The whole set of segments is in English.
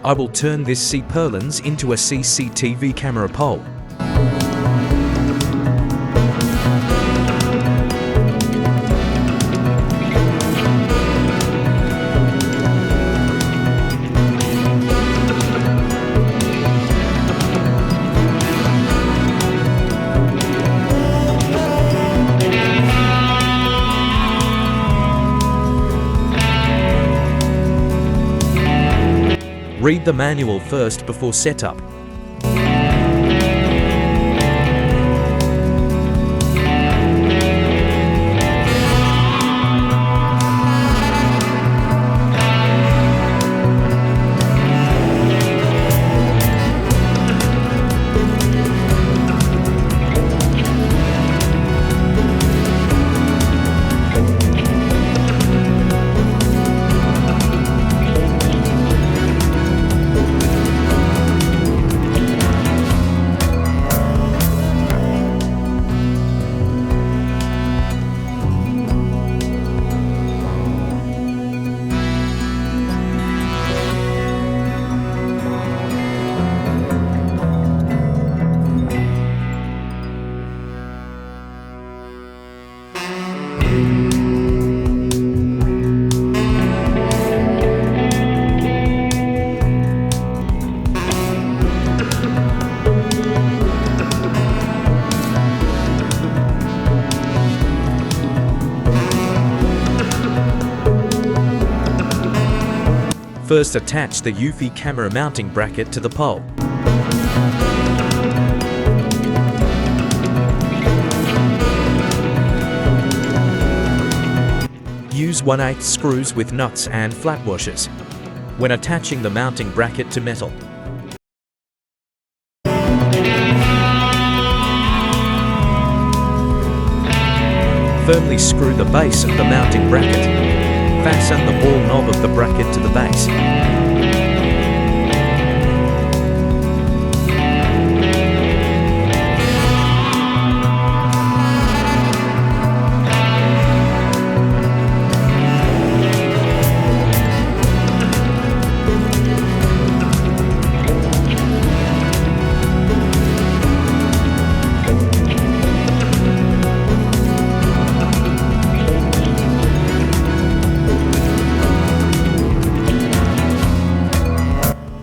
I will turn this C purlins into a CCTV camera pole. Read the manual first before setup. First, attach the eufy camera mounting bracket to the pole. Use 1/8 screws with nuts and flat washers when attaching the mounting bracket to metal. Firmly screw the base of the mounting bracket. Fasten the ball knob of the bracket to the base.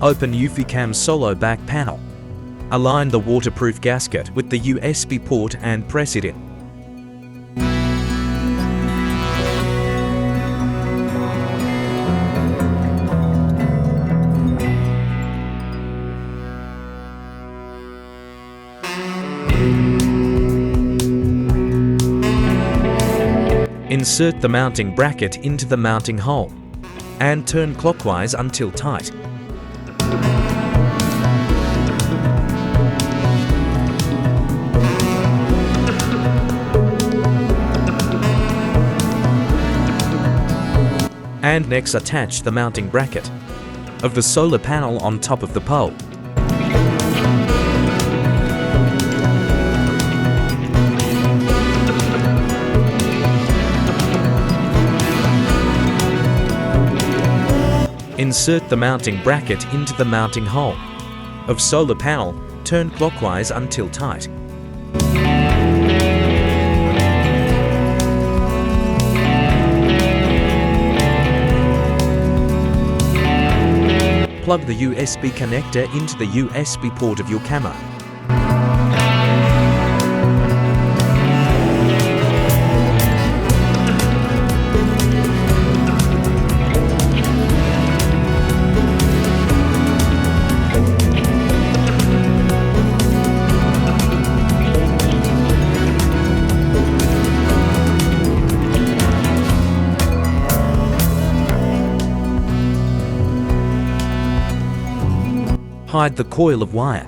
Open eufycam solo back panel. Align the waterproof gasket with the USB port and press it in. Insert the mounting bracket into the mounting hole and turn clockwise until tight. And next attach the mounting bracket of the solar panel on top of the pole. Insert the mounting bracket into the mounting hole of solar panel, turn clockwise until tight. Plug the USB connector into the USB port of your camera. Hide the coil of wire.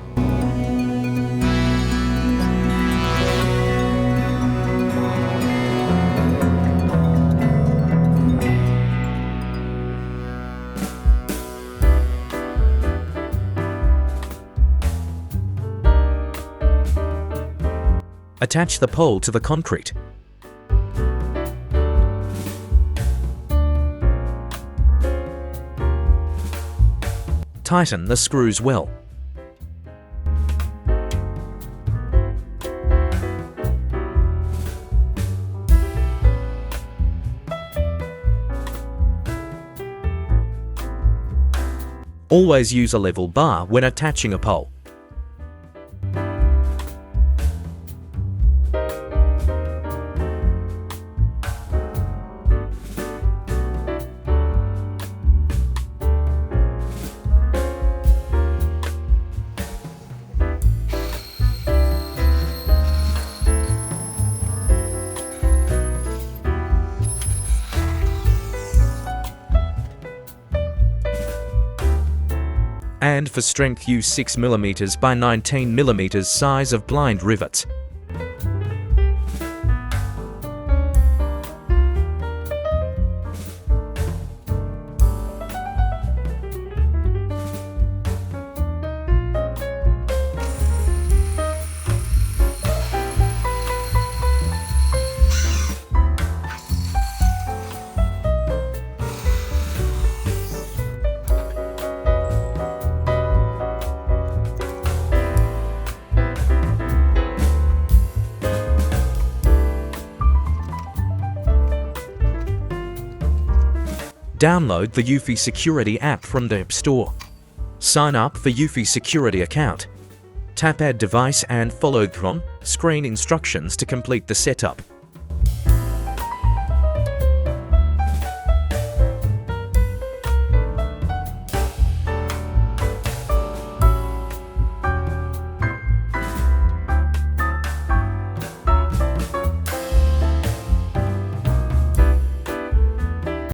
Attach the pole to the concrete. Tighten the screws well. Always use a level bar when attaching a pole. And for strength, use 6mm by 19mm size of blind rivets. Download the eufycurity app from the App Store. Sign up for eufycurity account. Tap Add Device and follow the on-screen instructions to complete the setup.